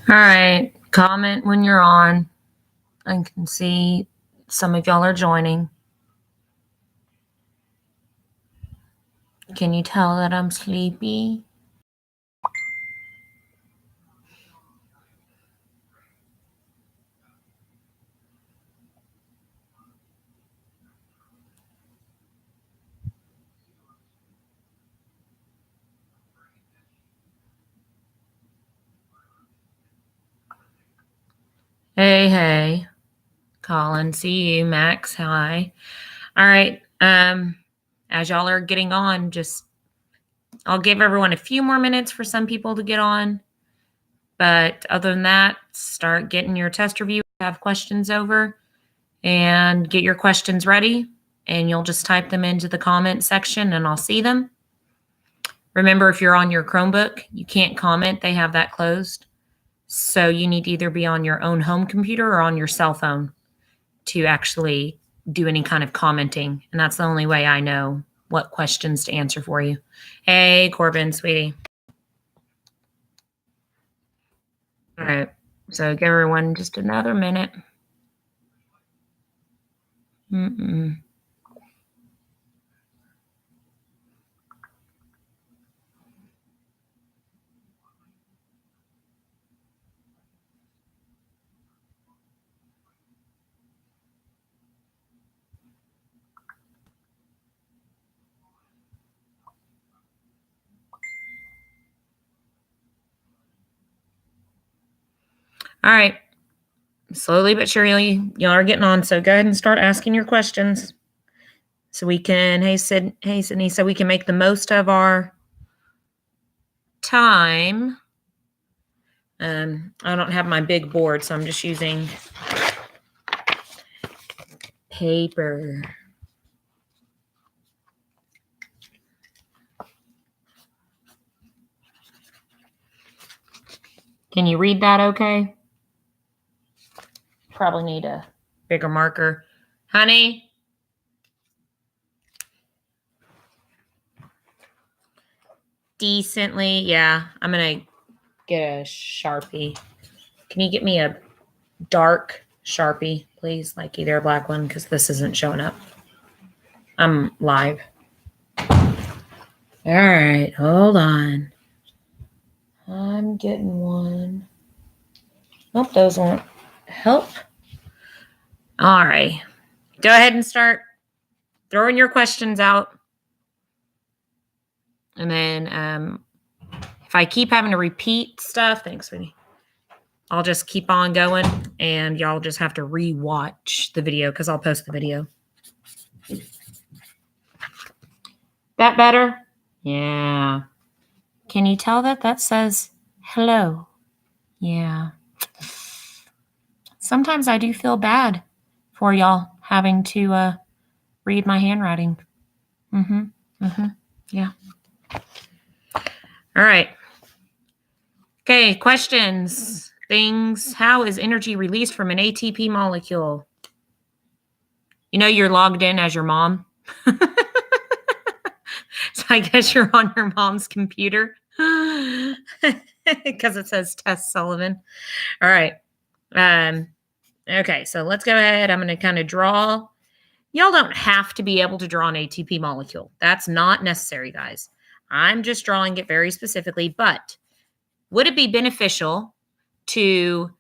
All right, comment when you're on. I can see some of y'all are joining. Can you tell that I'm sleepy? Hey, Colin, see you. Max, hi. All right, as y'all are getting on, I'll give everyone a few more minutes for some people to get on. But other than that, start getting your test review, have questions over, and get your questions ready. And you'll just type them into the comment section and I'll see them. Remember, if you're on your Chromebook, you can't comment. They have that closed. So you need to either be on your own home computer or on your cell phone to actually do any kind of commenting. And that's the only way I know what questions to answer for you. Hey, Corbin, sweetie. All right. So give everyone just another minute. All right. Slowly but surely, y'all are getting on. So go ahead and start asking your questions. So we can, hey Sydney, so we can make the most of our time. I don't have my big board, so I'm just using paper. Can you read that okay? Probably need a bigger marker. Honey? Decently, yeah. I'm going to get a Sharpie. Can you get me a dark Sharpie, please? Like either a black one, because this isn't showing up. I'm live. All right, hold on. I'm getting one. Nope, those won't help. All right. Go ahead and start throwing your questions out. And then if I keep having to repeat stuff, thanks, sweetie. I'll just keep on going and y'all just have to re-watch the video because I'll post the video. That better? Yeah. Can you tell that says hello? Yeah. Sometimes I do feel bad for y'all having to read my handwriting. Yeah. All right. Okay, questions, things. How is energy released from an ATP molecule? You know you're logged in as your mom. So I guess you're on your mom's computer because it says Tess Sullivan. All right. Okay, so let's go ahead. I'm going to kind of draw. Y'all don't have to be able to draw an ATP molecule. That's not necessary, guys. I'm just drawing it very specifically, but would it be beneficial to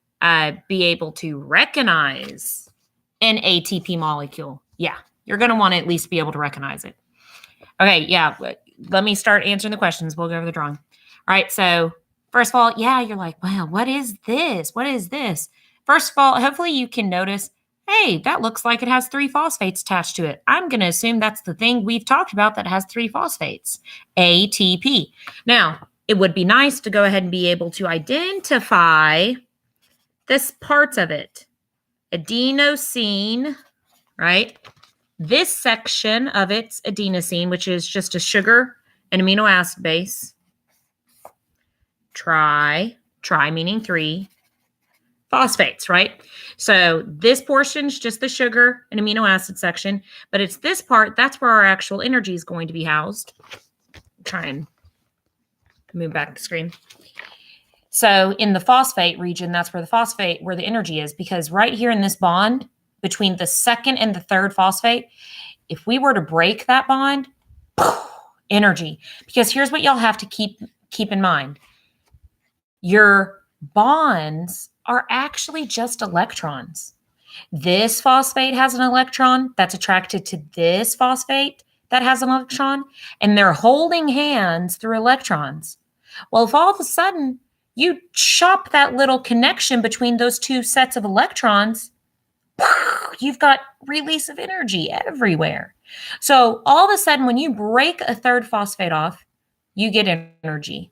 be able to recognize an ATP molecule? Yeah, you're going to want to at least be able to recognize it. Okay, yeah, let me start answering the questions. We'll go over the drawing. All right, so first of all, yeah, you're like, wow, what is this? What is this? First of all, hopefully you can notice, hey, that looks like it has 3 phosphates attached to it. I'm going to assume that's the thing we've talked about that has 3 phosphates, ATP. Now, it would be nice to go ahead and be able to identify this parts of it. Adenosine, right? This section of it's adenosine, which is just a sugar, an amino acid base. Tri meaning 3. Phosphates, right? So this portion's just the sugar and amino acid section, but it's this part, that's where our actual energy is going to be housed. Try and move back the screen. So in the phosphate region, that's where the energy is, because right here in this bond between the second and the third phosphate, if we were to break that bond, energy. Because here's what y'all have to keep in mind. Your bonds are actually just electrons. This phosphate has an electron that's attracted to this phosphate that has an electron, and they're holding hands through electrons. Well, if all of a sudden you chop that little connection between those two sets of electrons, you've got release of energy everywhere. So all of a sudden, when you break a third phosphate off, you get energy.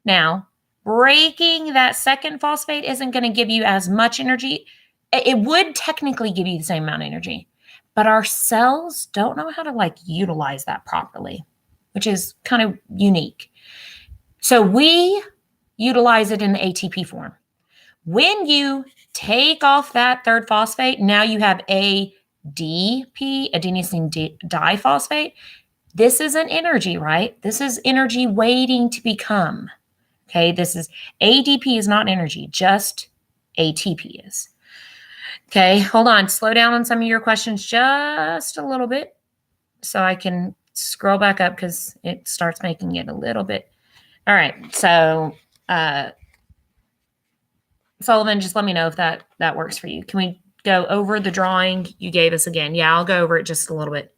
Now, breaking that second phosphate isn't going to give you as much energy. It would technically give you the same amount of energy, but our cells don't know how to utilize that properly, which is kind of unique. So we utilize it in the ATP form. When you take off that third phosphate, now you have ADP, adenosine diphosphate. This isn't energy, right? This is energy waiting to become. Okay, this is ADP is not energy, just ATP is. Okay, hold on. Slow down on some of your questions just a little bit so I can scroll back up because it starts making it a little bit. All right, so Sullivan, just let me know if that works for you. Can we go over the drawing you gave us again? Yeah, I'll go over it just a little bit.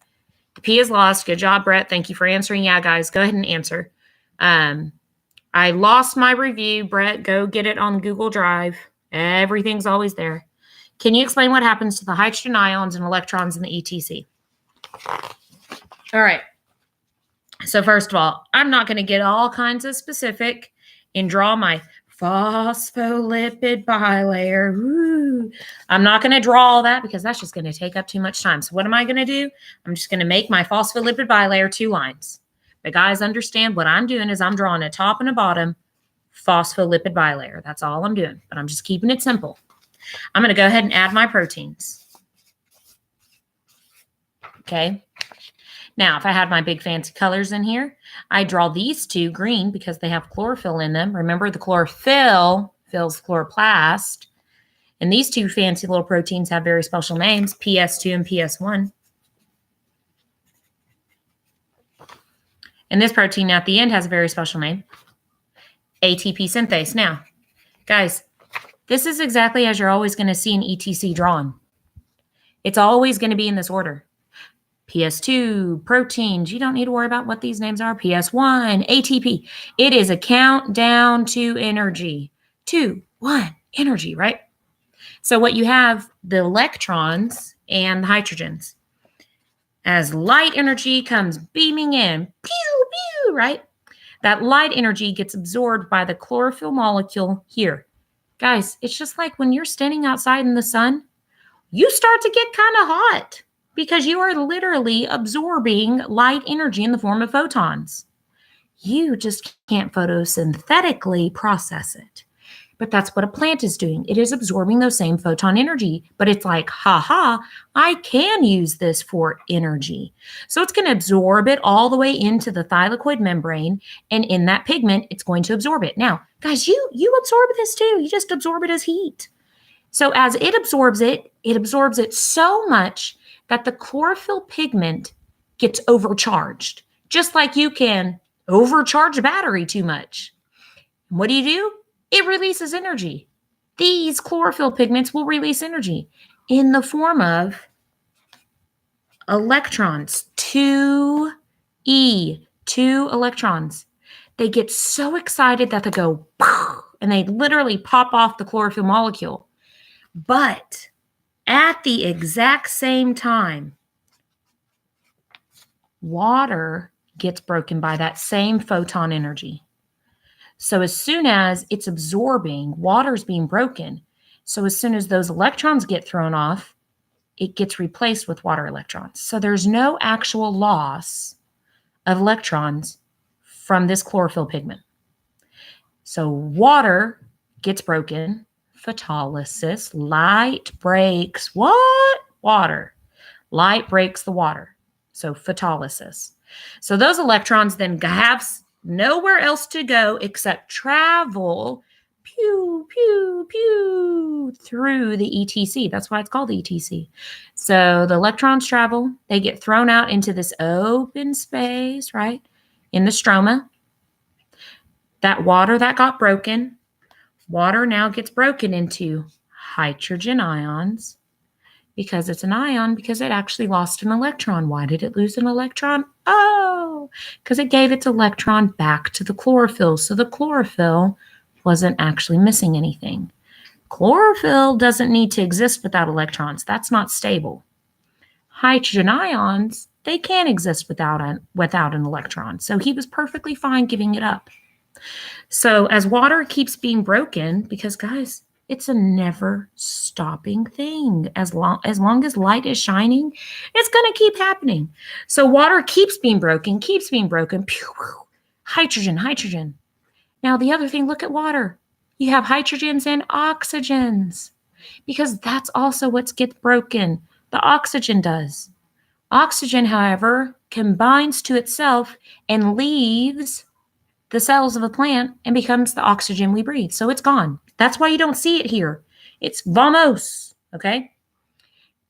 The P is lost. Good job, Brett. Thank you for answering. Yeah, guys, go ahead and answer. I lost my review. Brett, go get it on Google Drive. Everything's always there. Can you explain what happens to the hydrogen ions and electrons in the ETC? All right. So first of all, I'm not going to get all kinds of specific and draw my phospholipid bilayer. Woo. I'm not going to draw all that because that's just going to take up too much time. So what am I going to do? I'm just going to make my phospholipid bilayer 2 lines. But guys, understand what I'm doing is I'm drawing a top and a bottom phospholipid bilayer. That's all I'm doing, but I'm just keeping it simple. I'm going to go ahead and add my proteins. Okay. Now, if I had my big fancy colors in here, I draw these 2 green because they have chlorophyll in them. Remember, the chlorophyll fills chloroplast. And these 2 fancy little proteins have very special names, PS2 and PS1. And this protein at the end has a very special name, ATP synthase. Now, guys, this is exactly as you're always going to see an ETC drawn. It's always going to be in this order. PS2, proteins, you don't need to worry about what these names are. PS1, ATP. It is a countdown to energy. 2, 1, energy, right? So what you have, the electrons and the hydrogens. As light energy comes beaming in, pew, pew, right? That light energy gets absorbed by the chlorophyll molecule here. Guys, it's just like when you're standing outside in the sun, you start to get kind of hot because you are literally absorbing light energy in the form of photons. You just can't photosynthetically process it. But that's what a plant is doing. It is absorbing those same photon energy. But it's like, I can use this for energy. So it's going to absorb it all the way into the thylakoid membrane. And in that pigment, it's going to absorb it. Now, guys, you absorb this too. You just absorb it as heat. So as it absorbs it so much that the chlorophyll pigment gets overcharged. Just like you can overcharge a battery too much. And what do? It releases energy. These chlorophyll pigments will release energy in the form of electrons. 2 electrons. They get so excited that they go, and they literally pop off the chlorophyll molecule. But at the exact same time, water gets broken by that same photon energy. So as soon as it's absorbing, water's being broken. So as soon as those electrons get thrown off, it gets replaced with water electrons. So there's no actual loss of electrons from this chlorophyll pigment. So water gets broken, photolysis, light breaks what? Water. Light breaks the water. So photolysis. So those electrons then have nowhere else to go except travel pew, pew, pew, through the ETC. That's why it's called the ETC. So the electrons travel. They get thrown out into this open space, right, in the stroma. That water that got broken, water now gets broken into hydrogen ions because it's an ion because it actually lost an electron. Why did it lose an electron? Oh, because it gave its electron back to the chlorophyll. So the chlorophyll wasn't actually missing anything. Chlorophyll doesn't need to exist without electrons. That's not stable. Hydrogen ions, they can't exist without an electron. So he was perfectly fine giving it up. So as water keeps being broken, because guys, it's a never stopping thing. As long as light is shining, it's going to keep happening. So water keeps being broken. Pew, pew. Hydrogen, hydrogen. Now the other thing, look at water. You have hydrogens and oxygens because that's also what gets broken. The oxygen does. Oxygen, however, combines to itself and leaves the cells of a plant and becomes the oxygen we breathe. So it's gone. That's why you don't see it here. It's vamos, okay?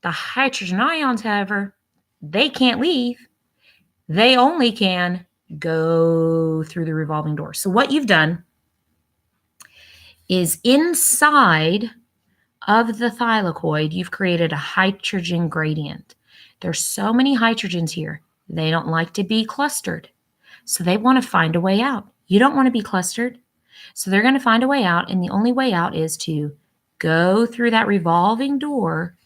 The hydrogen ions, however, they can't leave. They only can go through the revolving door. So what you've done is inside of the thylakoid, you've created a hydrogen gradient. There's so many hydrogens here. They don't like to be clustered. So they want to find a way out. You don't want to be clustered. So they're going to find a way out. And the only way out is to go through that revolving door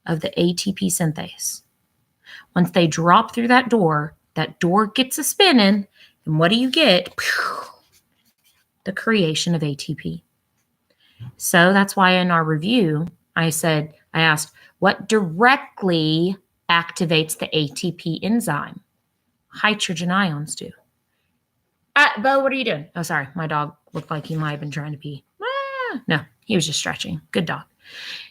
of the ATP synthase. Once they drop through that door gets a spinning. And what do you get? The creation of ATP. So that's why in our review, I asked, what directly activates the ATP enzyme? Hydrogen ions do. Bo, what are you doing? Oh, sorry. My dog looked like he might have been trying to pee. No, he was just stretching. Good dog.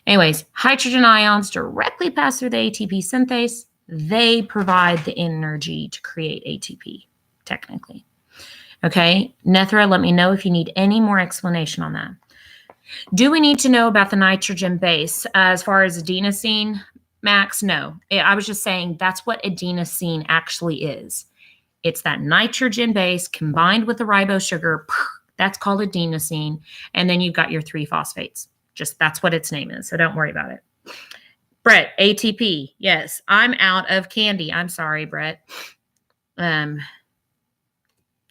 Anyways, hydrogen ions directly pass through the ATP synthase. They provide the energy to create ATP, technically. Okay, Nethra, let me know if you need any more explanation on that. Do we need to know about the nitrogen base as far as adenosine, Max? No. I was just saying that's what adenosine actually is. It's that nitrogen base combined with the ribose sugar. That's called adenosine. And then you've got your 3 phosphates. Just that's what its name is. So don't worry about it. Brett, ATP. Yes, I'm out of candy. I'm sorry, Brett. All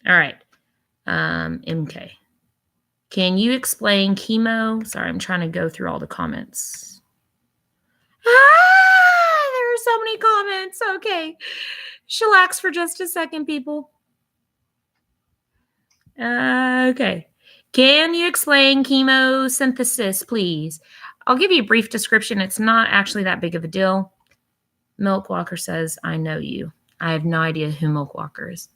right. MK. Can you explain chemo? Sorry, I'm trying to go through all the comments. There are so many comments. Okay. Chillax for just a second, people. Okay. Can you explain chemosynthesis, please? I'll give you a brief description. It's not actually that big of a deal. Milk Walker says, I know you. I have no idea who Milk Walker is.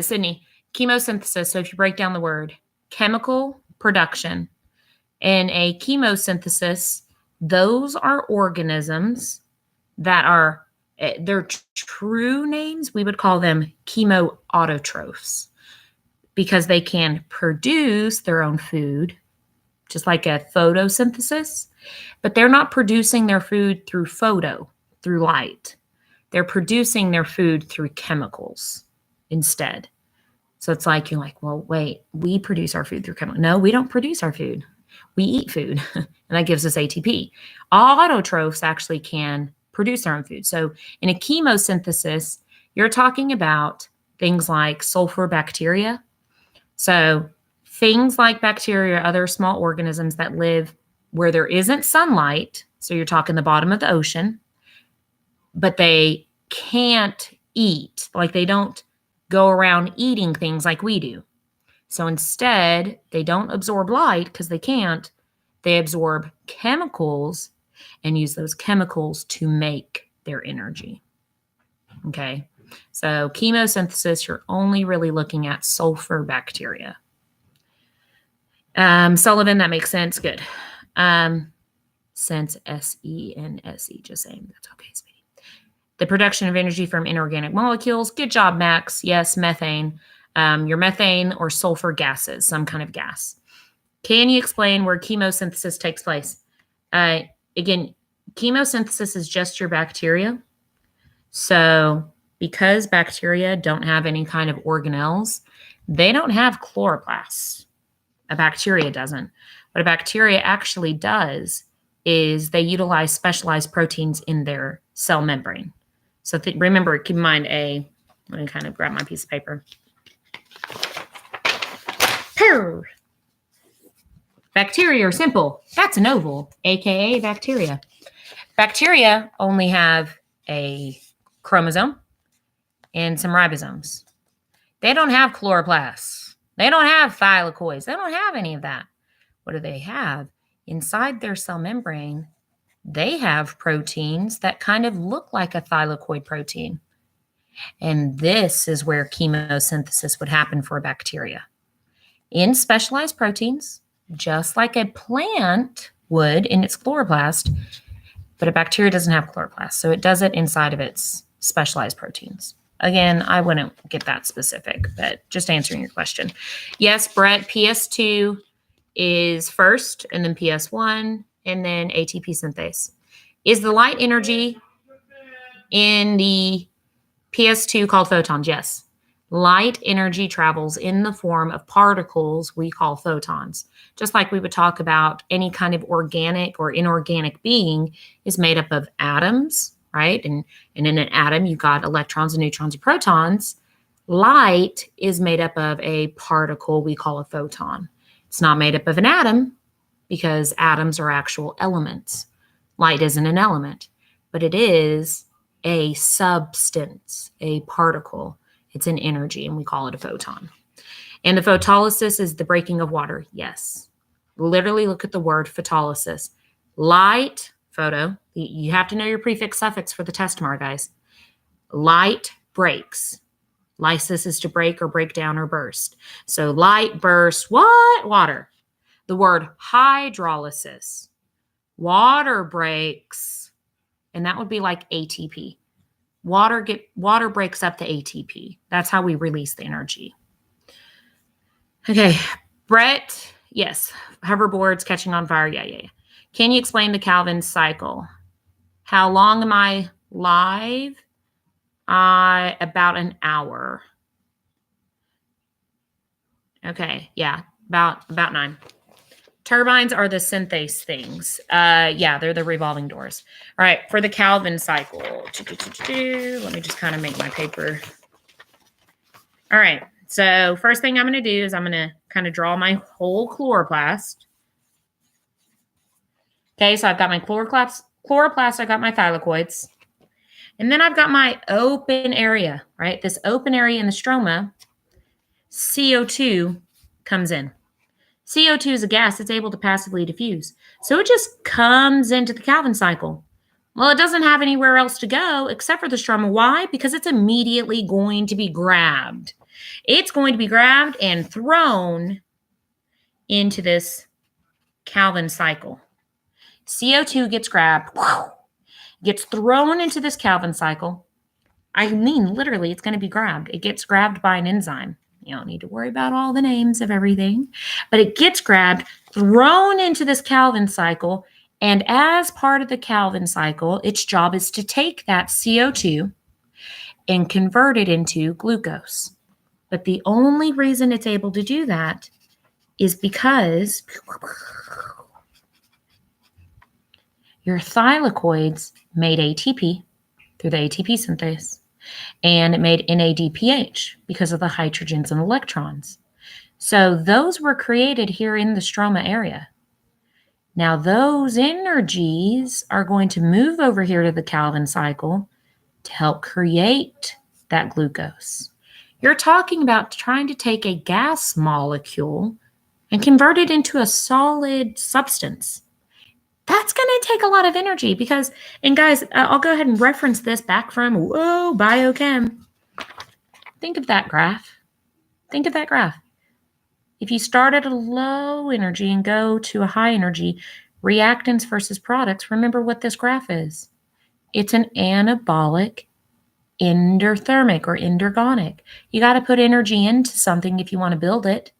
Sydney, chemosynthesis. So if you break down the word, chemical production. In a chemosynthesis, those are organisms that are, their true names, we would call them chemoautotrophs because they can produce their own food, just like a photosynthesis, but they're not producing their food through through light. They're producing their food through chemicals instead. So it's like, you're like, well, wait, we produce our food through chemicals. No, we don't produce our food. We eat food, and that gives us ATP. Autotrophs actually can produce their own food. So in a chemosynthesis, you're talking about things like sulfur bacteria. So things like bacteria, other small organisms that live where there isn't sunlight. So you're talking the bottom of the ocean, but they can't eat. Like they don't go around eating things like we do. So instead, they don't absorb light because they can't. They absorb chemicals and use those chemicals to make their energy. Okay. So chemosynthesis, you're only really looking at sulfur bacteria. Sullivan, that makes sense. Good. Sense, S-E-N-S-E, just saying. That's okay, sweetie. The production of energy from inorganic molecules. Good job, Max. Yes, methane. your methane or sulfur gases, some kind of gas. Can you explain where chemosynthesis takes place? Again, chemosynthesis is just your bacteria. So because bacteria don't have any kind of organelles, they don't have chloroplasts. A bacteria doesn't. What a bacteria actually does is they utilize specialized proteins in their cell membrane. So remember, keep in mind let me kind of grab my piece of paper. Purr. Bacteria are simple. That's an oval, aka bacteria. Bacteria only have a chromosome and some ribosomes. They don't have chloroplasts. They don't have thylakoids. They don't have any of that. What do they have? Inside their cell membrane, they have proteins that kind of look like a thylakoid protein. And this is where chemosynthesis would happen for a bacteria. In specialized proteins, just like a plant would in its chloroplast, but a bacteria doesn't have chloroplast, so it does it inside of its specialized proteins. Again, I wouldn't get that specific, but just answering your question. Yes, Brett, PS2 is first, and then PS1, and then ATP synthase. Is the light energy in the PS2 called photons? Yes. Light energy travels in the form of particles we call photons. Just like we would talk about any kind of organic or inorganic being is made up of atoms, right? And in an atom, you've got electrons and neutrons and protons. Light is made up of a particle we call a photon. It's not made up of an atom because atoms are actual elements. Light isn't an element, but it is a substance, a particle. It's an energy, and we call it a photon. And the photolysis is the breaking of water. Yes. Literally look at the word photolysis. Light, photo. You have to know your prefix suffix for the test tomorrow, guys. Light breaks. Lysis is to break or break down or burst. So light bursts what? Water. The word hydrolysis. Water breaks. And that would be like ATP. Water breaks up the ATP. That's how we release the energy. Okay, Brett, yes, hoverboards catching on fire. Yeah. Can you explain the Calvin cycle? How long am I live? About an hour. Okay, yeah, about 9. Turbines are the synthase things. Yeah, they're the revolving doors. All right, for the Calvin cycle. Let me just kind of make my paper. All right, so first thing I'm going to do is I'm going to kind of draw my whole chloroplast. Okay, so I've got my chloroplast, I've got my thylakoids. And then I've got my open area, right? This open area in the stroma, CO2 comes in. CO2 is a gas that's able to passively diffuse. So it just comes into the Calvin cycle. Well, it doesn't have anywhere else to go except for the stroma. Why? Because it's immediately going to be grabbed. It's going to be grabbed and thrown into this Calvin cycle. CO2 gets grabbed, gets thrown into this Calvin cycle. I mean, literally, it's going to be grabbed. It gets grabbed by an enzyme. You don't need to worry about all the names of everything, but it gets grabbed, thrown into this Calvin cycle, and as part of the Calvin cycle, its job is to take that CO2 and convert it into glucose. But the only reason it's able to do that is because your thylakoids made ATP through the ATP synthase. And it made NADPH because of the hydrogens and electrons. So those were created here in the stroma area. Now those energies are going to move over here to the Calvin cycle to help create that glucose. You're talking about trying to take a gas molecule and convert it into a solid substance. That's going to take a lot of energy because, and guys, I'll go ahead and reference this back from, biochem. Think of that graph. Think of that graph. If you start at a low energy and go to a high energy, reactants versus products, remember what this graph is. It's an anabolic endothermic or endergonic. You got to put energy into something if you want to build it.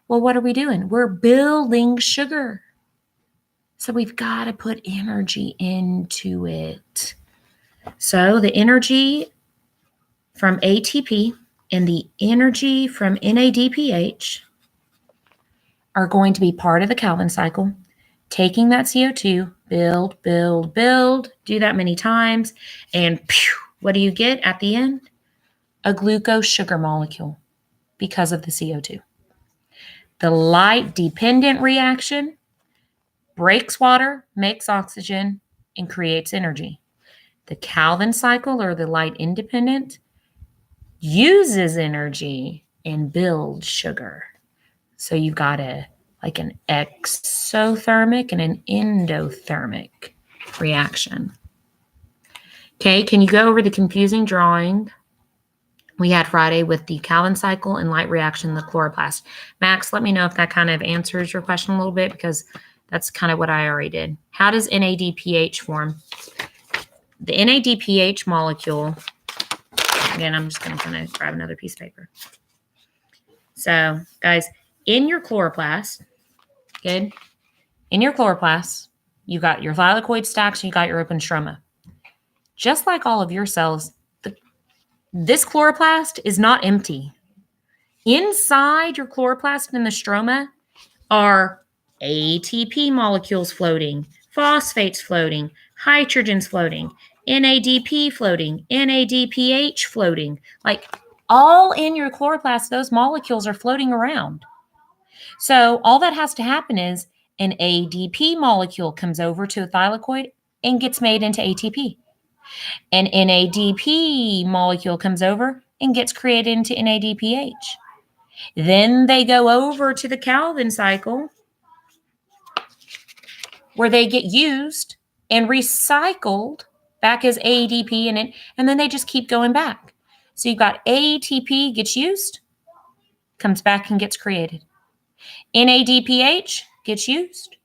Well, what are we doing? We're building sugar. So we've got to put energy into it. So the energy from ATP and the energy from NADPH are going to be part of the Calvin cycle, taking that CO2, build, build, build, do that many times, and what do you get at the end? A glucose sugar molecule because of the CO2. The light-dependent reaction breaks water, makes oxygen, and creates energy. The Calvin cycle, or the light-independent, uses energy and builds sugar. So you've got an exothermic and an endothermic reaction. Okay, can you go over the confusing drawing we had Friday with the Calvin cycle and light reaction, the chloroplast? Max, let me know if that kind of answers your question a little bit, because that's kind of what I already did. How does NADPH form? The NADPH molecule, again, I'm just going to kind of grab another piece of paper. So, guys, in your chloroplast, good? In your chloroplast, you got your thylakoid stacks, you got your open stroma. Just like all of your cells, this chloroplast is not empty. Inside your chloroplast and the stroma are ATP molecules floating, phosphates floating, hydrogens floating, NADP floating, NADPH floating. Like all in your chloroplast, those molecules are floating around. So all that has to happen is an ADP molecule comes over to a thylakoid and gets made into ATP. An NADP molecule comes over and gets created into NADPH. Then they go over to the Calvin cycle, where they get used and recycled back as ADP and then they just keep going back. So you've got ATP gets used, comes back and gets created. NADPH gets used,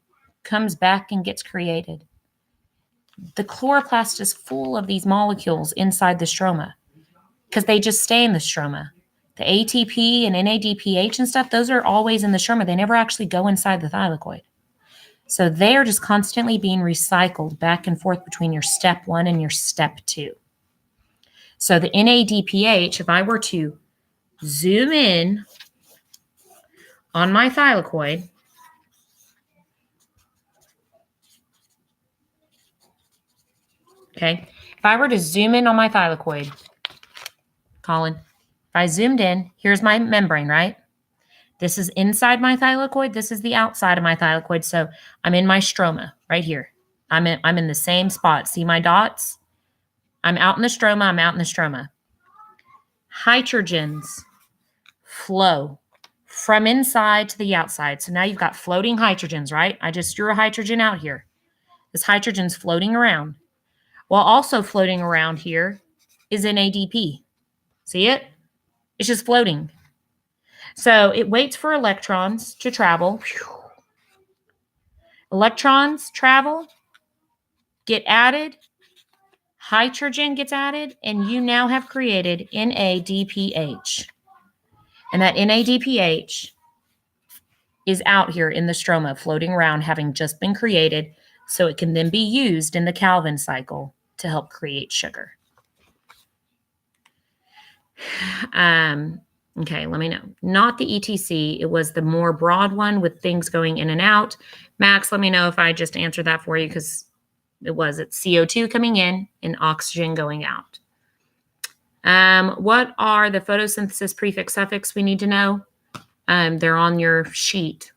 comes back and gets created. The chloroplast is full of these molecules inside the stroma because they just stay in the stroma. The ATP and NADPH and stuff, those are always in the stroma. They never actually go inside the thylakoid. So they're just constantly being recycled back and forth between your step 1 and your step 2. So the NADPH, if I were to zoom in on my thylakoid, okay, if I were to zoom in on my thylakoid, Colin, if I zoomed in, here's my membrane, right? This is inside my thylakoid. This is the outside of my thylakoid. So I'm in my stroma right here. I'm in the same spot. See my dots? I'm out in the stroma. I'm out in the stroma. Hydrogens flow from inside to the outside. So now you've got floating hydrogens, right? I just drew a hydrogen out here. This hydrogen's floating around. Well, also floating around here is an ADP. See it? It's just floating. So it waits for electrons to travel. Electrons travel, get added, hydrogen gets added, and you now have created NADPH. And that NADPH is out here in the stroma, floating around, having just been created, so it can then be used in the Calvin cycle to help create sugar. Okay, let me know. Not the ETC. It was the more broad one with things going in and out. Max, let me know if I just answered that for you, because it's CO2 coming in and oxygen going out. What are the photosynthesis prefix suffix we need to know? They're on your sheet.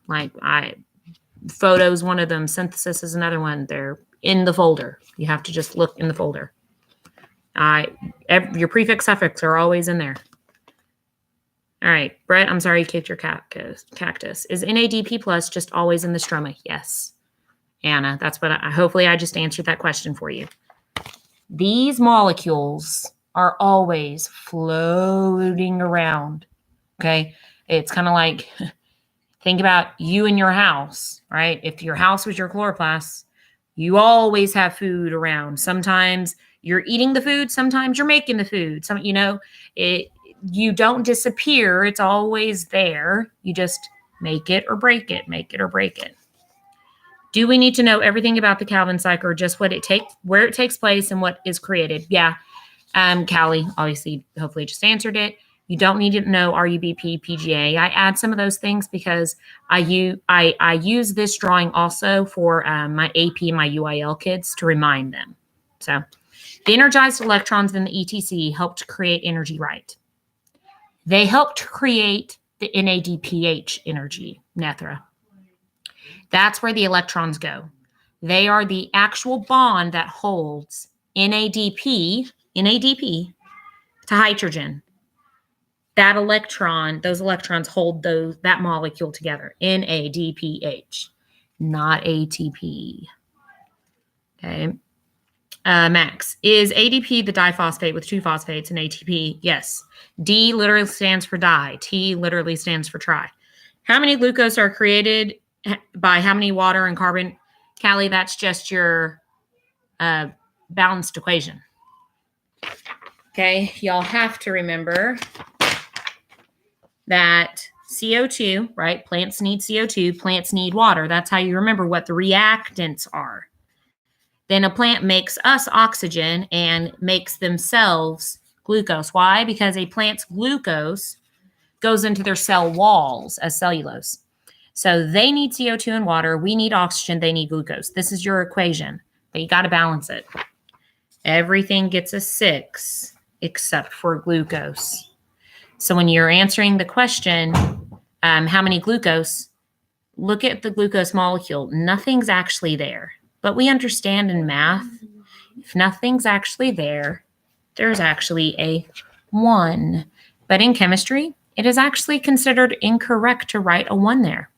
Photo is one of them. Synthesis is another one. They're in the folder. You have to just look in the folder. Your prefix suffix are always in there. All right, Brett, I'm sorry you kicked your cactus. Is NADP plus just always in the stroma? Yes. Anna, that's what hopefully I just answered that question for you. These molecules are always floating around, okay? It's kind of like, think about you and your house, right? If your house was your chloroplast, You always have food around. Sometimes you're eating the food, sometimes you're making the food. You don't disappear. It's always there. You just make it or break it, make it or break it. Do we need to know everything about the Calvin cycle or just where it takes place and what is created? Yeah. Callie, obviously, hopefully just answered it. You don't need to know RUBP, PGA. I add some of those things because I use this drawing also for my AP and my UIL kids to remind them. So the energized electrons in the ETC helped create energy, right? They helped create the NADPH energy, Nethra. That's where the electrons go. They are the actual bond that holds NADP to hydrogen. Those electrons hold that molecule together. NADPH, not ATP. Okay. Max, is ADP the diphosphate with 2 phosphates and ATP? Yes. D literally stands for di. T literally stands for tri. How many glucose are created by how many water and carbon? Callie, that's just your balanced equation. Okay, y'all have to remember that CO2, right? Plants need CO2, plants need water. That's how you remember what the reactants are. Then a plant makes us oxygen and makes themselves glucose. Why? Because a plant's glucose goes into their cell walls as cellulose. So they need CO2 and water. We need oxygen. They need glucose. This is your equation, but you got to balance it. Everything gets a 6 except for glucose. So when you're answering the question, how many glucose, look at the glucose molecule. Nothing's actually there. But we understand in math, if nothing's actually there, there's actually a 1. But in chemistry, it is actually considered incorrect to write a 1 there.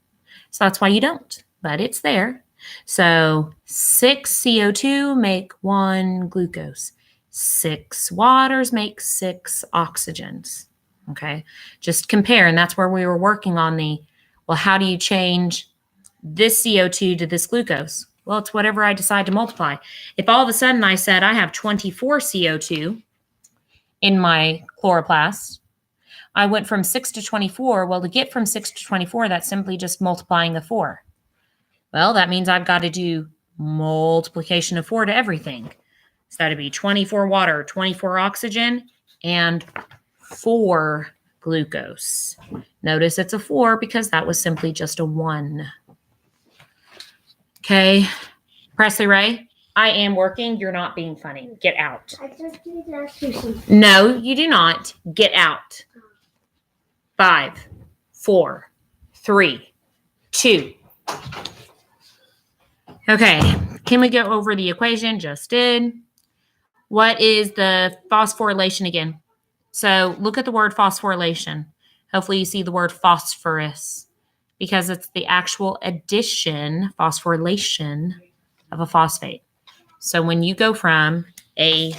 So that's why you don't, but it's there. So 6 CO2 make 1 glucose. 6 waters make 6 oxygens. Okay, just compare. And that's where we were working on how do you change this CO2 to this glucose? Well, it's whatever I decide to multiply. If all of a sudden I said I have 24 CO2 in my chloroplast, I went from 6 to 24. Well, to get from 6 to 24, that's simply just multiplying the 4. Well, that means I've got to do multiplication of 4 to everything. So that'd be 24 water, 24 oxygen, and 4 glucose. Notice it's a 4 because that was simply just a 1. Okay, Presley Ray, I am working. You're not being funny. Get out. I just need to ask you something. No, you do not. Get out. 5, 4, 3, 2. Okay, can we go over the equation? Just did. What is the phosphorylation again? So look at the word phosphorylation. Hopefully you see the word phosphorus because it's the actual addition, phosphorylation of a phosphate. So when you go from AT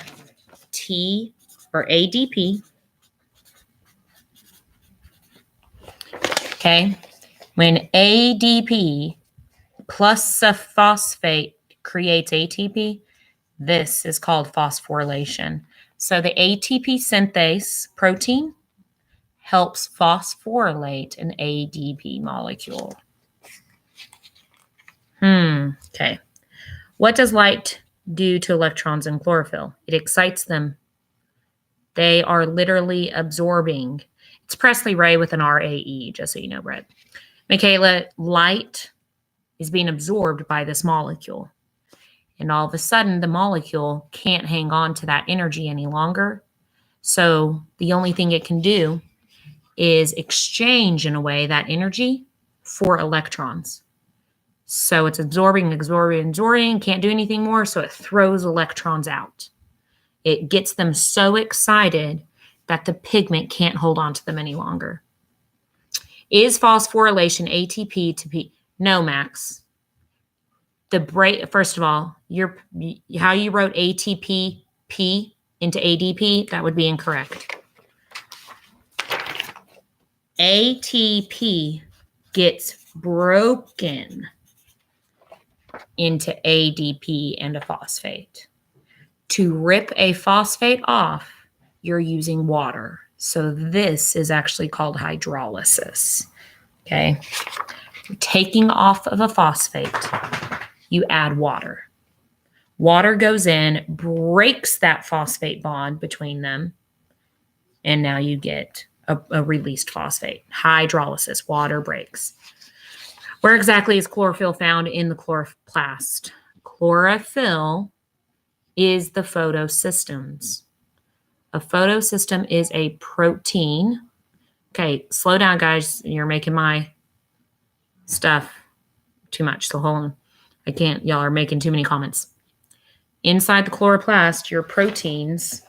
or ADP, okay, when ADP plus a phosphate creates ATP, this is called phosphorylation. So the ATP synthase protein helps phosphorylate an ADP molecule. Okay. What does light do to electrons in chlorophyll? It excites them. They are literally absorbing. It's Presley Ray with an RAE, just so you know, Brett. Michaela, light is being absorbed by this molecule. And all of a sudden, the molecule can't hang on to that energy any longer. So the only thing it can do is exchange, in a way, that energy for electrons. So it's absorbing, can't do anything more, so it throws electrons out. It gets them so excited that the pigment can't hold on to them any longer. Is phosphorylation ATP to P? No, Max. First of all, how you wrote ATP P into ADP, that would be incorrect. ATP gets broken into ADP and a phosphate. To rip a phosphate off, you're using water. So this is actually called hydrolysis. Okay. You're taking off of a phosphate, you add water. Water goes in, breaks that phosphate bond between them, and now you get a released phosphate. Hydrolysis, water breaks. Where exactly is chlorophyll found in the chloroplast? Chlorophyll is the photosystems. A photosystem is a protein. Okay, slow down, guys. You're making my stuff too much, so hold on. I can't. Y'all are making too many comments. Inside the chloroplast, your proteins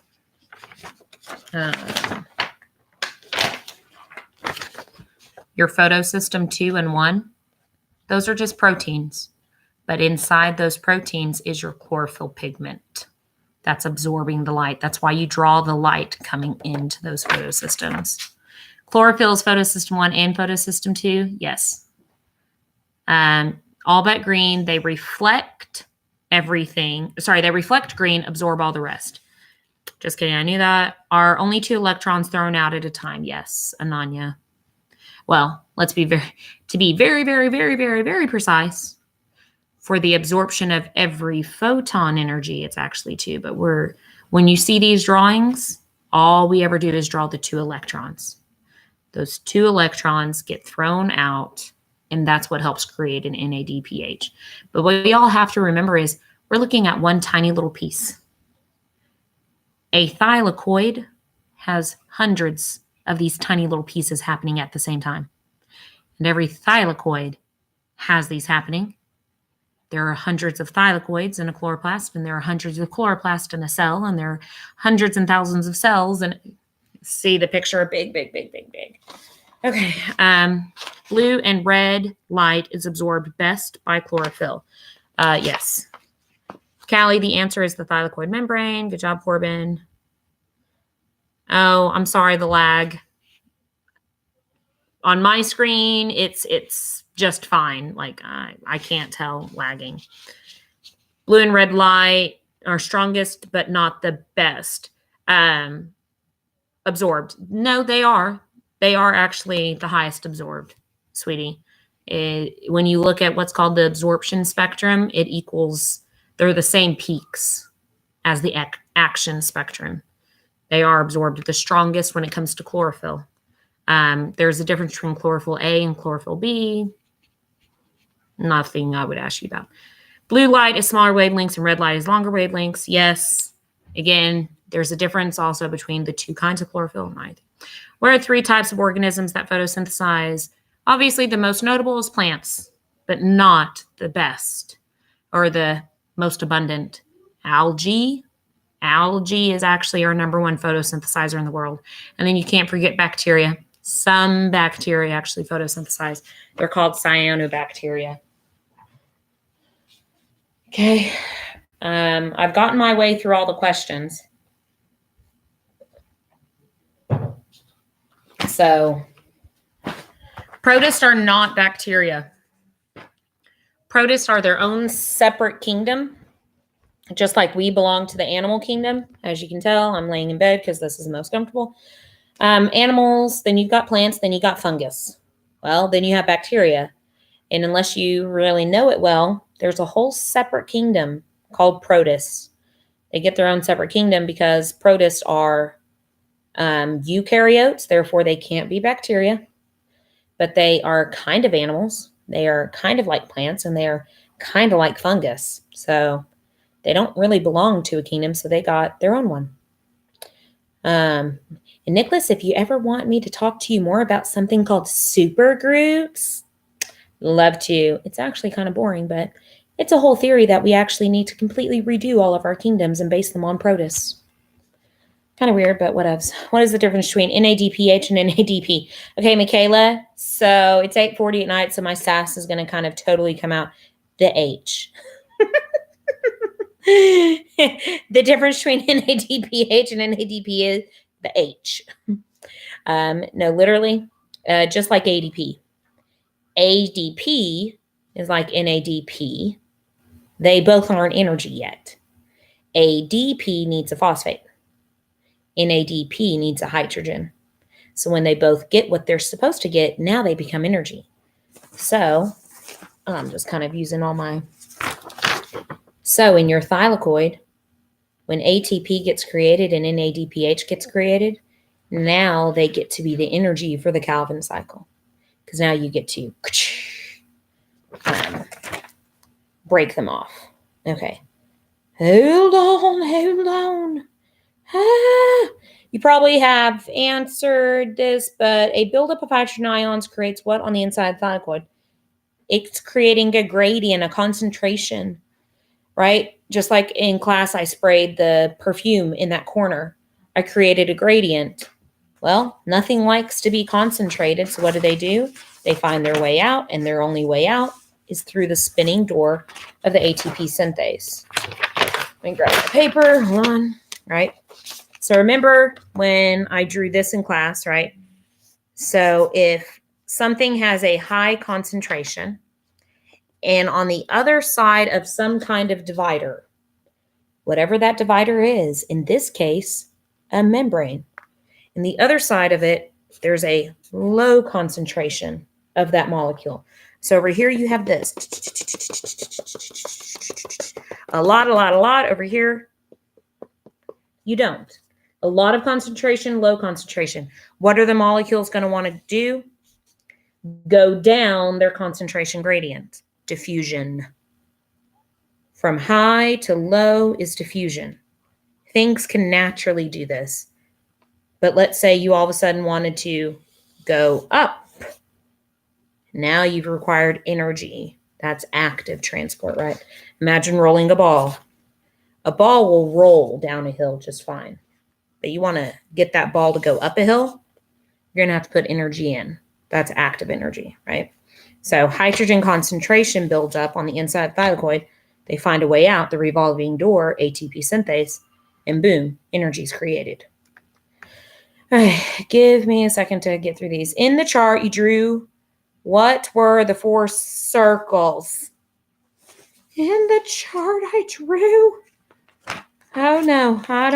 your photosystem 2 and 1, those are just proteins. But inside those proteins is your chlorophyll pigment that's absorbing the light. That's why you draw the light coming into those photosystems. Chlorophyll is photosystem 1 and photosystem 2? Yes. All but green, they reflect everything. Sorry, they reflect green, absorb all the rest. Just kidding, I knew that. Are only 2 electrons thrown out at a time? Yes, Ananya. Well, let's be very precise. For the absorption of every photon energy, it's actually 2. But when you see these drawings, all we ever do is draw the 2 electrons. Those 2 electrons get thrown out, and that's what helps create an NADPH. But what we all have to remember is we're looking at one tiny little piece. A thylakoid has hundreds of these tiny little pieces happening at the same time. And every thylakoid has these happening. There are hundreds of thylakoids in a chloroplast, and there are hundreds of chloroplasts in a cell, and there are hundreds and thousands of cells. And see the picture, big. Okay. Blue and red light is absorbed best by chlorophyll. Yes. Callie, the answer is the thylakoid membrane. Good job, Corbin. Oh, I'm sorry, the lag. On my screen, it's just fine. Like I can't tell lagging. Blue and red light are strongest, but not the best. Absorbed. No, they are. They are actually the highest absorbed, sweetie. When you look at what's called the absorption spectrum, they're the same peaks as the action spectrum. They are absorbed the strongest when it comes to chlorophyll. There's a difference between chlorophyll A and chlorophyll B. Nothing I would ask you about. Blue light is smaller wavelengths and red light is longer wavelengths. Yes. Again, there's a difference also between the 2 kinds of chlorophyll. What are 3 types of organisms that photosynthesize? Obviously, the most notable is plants, but not the best or the most abundant. Algae. Algae is actually our #1 photosynthesizer in the world. And then you can't forget bacteria. Some bacteria actually photosynthesize. They're called cyanobacteria. Okay. I've gotten my way through all the questions. So, protists are not bacteria. Protists are their own separate kingdom, just like we belong to the animal kingdom. As you can tell, I'm laying in bed because this is the most comfortable. Animals, then you've got plants, then you got fungus. Well, then you have bacteria. And unless you really know it well, there's a whole separate kingdom called protists. They get their own separate kingdom because protists are eukaryotes, therefore they can't be bacteria, but they are kind of animals. They are kind of like plants, and they are kind of like fungus. So they don't really belong to a kingdom, so they got their own one. And Nicholas, if you ever want me to talk to you more about something called supergroups, love to. It's actually kind of boring, but it's a whole theory that we actually need to completely redo all of our kingdoms and base them on protists. Kind of weird, but whatevs. What is the difference between NADPH and NADP? Okay, Michaela, so it's 8:40 at night, so my sass is going to kind of totally come out. The H. The difference between NADPH and NADP is the H. No, literally, just like ADP. ADP is like NADP. They both aren't energy yet. ADP needs a phosphate. NADP needs a hydrogen. So when they both get what they're supposed to get, now they become energy. So I'm just kind of using all my... So in your thylakoid, when ATP gets created and NADPH gets created, now they get to be the energy for the Calvin cycle. Because now you get to break them off. Okay. Hold on. You probably have answered this, but a buildup of hydrogen ions creates what on the inside of the thylakoid? It's creating a gradient, a concentration, right? Just like in class, I sprayed the perfume in that corner. I created a gradient. Well, nothing likes to be concentrated. So what do? They find their way out, and their only way out is through the spinning door of the ATP synthase. Let me grab my paper. Hold on. Right. So remember when I drew this in class, right? So if something has a high concentration and on the other side of some kind of divider, whatever that divider is, in this case, a membrane, and the other side of it, there's a low concentration of that molecule. So over here, you have this. A lot. Over here, you don't. A lot of concentration, low concentration. What are the molecules going to want to do? Go down their concentration gradient. Diffusion. From high to low is diffusion. Things can naturally do this. But let's say you all of a sudden wanted to go up. Now you've required energy. That's active transport, right? Imagine rolling a ball. A ball will roll down a hill just fine. But you want to get that ball to go up a hill, you're going to have to put energy in. That's active energy, right? So hydrogen concentration builds up on the inside of the thylakoid. They find a way out, the revolving door, ATP synthase, and boom, energy is created. All right, give me a second to get through these. In the chart, you drew, what were the 4 circles? In the chart I drew. Oh no, I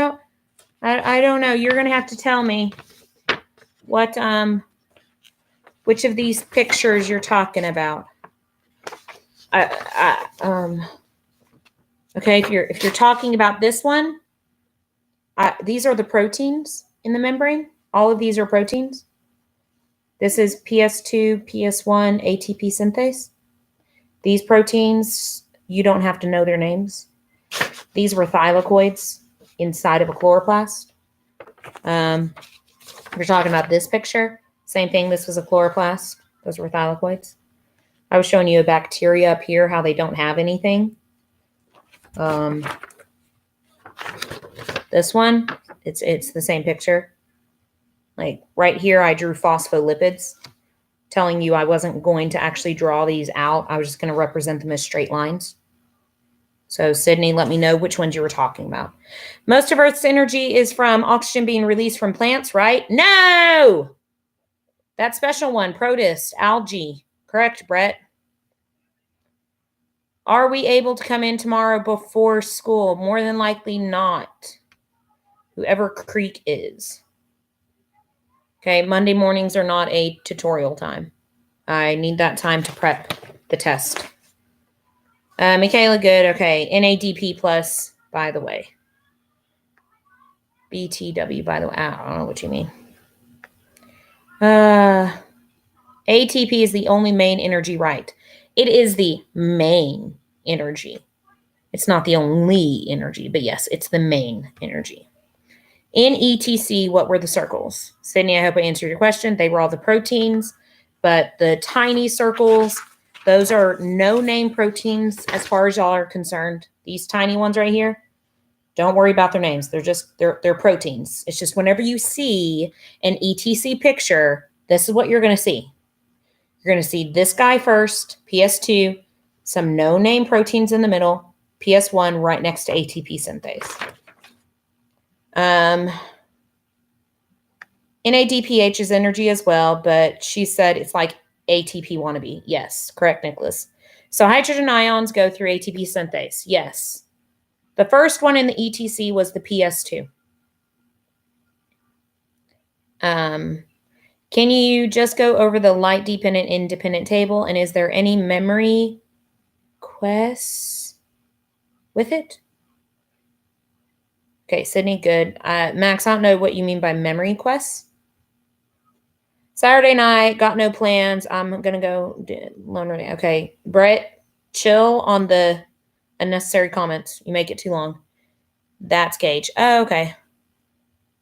don't know. You're gonna have to tell me what which of these pictures you're talking about. Okay, if you're talking about this one, these are the proteins in the membrane. All of these are proteins. This is PS2, PS1, ATP synthase. These proteins, you don't have to know their names. These were thylakoids inside of a chloroplast. You're talking about this picture. Same thing. This was a chloroplast. Those were thylakoids. I was showing you a bacteria up here, how they don't have anything. This one, it's the same picture. Like right here, I drew phospholipids, telling you I wasn't going to actually draw these out. I was just going to represent them as straight lines. So Sydney, let me know which ones you were talking about. Most of Earth's energy is from oxygen being released from plants, right? No! That special one, protist, algae. Correct, Brett. Are we able to come in tomorrow before school? More than likely not. Whoever Creek is. Okay, Monday mornings are not a tutorial time. I need that time to prep the test. Michaela, good. Okay, NADP plus, by the way. BTW, by the way. I don't know what you mean. ATP is the only main energy, right? It is the main energy. It's not the only energy, but yes, it's the main energy. In ETC, what were the circles? Sydney, I hope I answered your question. They were all the proteins, but the tiny circles, those are no-name proteins as far as y'all are concerned. These tiny ones right here, don't worry about their names. They're proteins. It's just whenever you see an ETC picture, this is what you're going to see. You're going to see this guy first, PS2, some no-name proteins in the middle, PS1 right next to ATP synthase. NADPH is energy as well, but she said it's like ATP wannabe. Yes, correct, Nicholas. So hydrogen ions go through ATP synthase. Yes. The first one in the ETC was the PS2. Can you just go over the light dependent independent table? And is there any memory quests with it? Okay, Sydney, good. Max, I don't know what you mean by memory quests. Saturday night, got no plans. I'm going to go loner day. Okay, Brett, chill on the unnecessary comments. You make it too long. That's Gage. Oh, okay.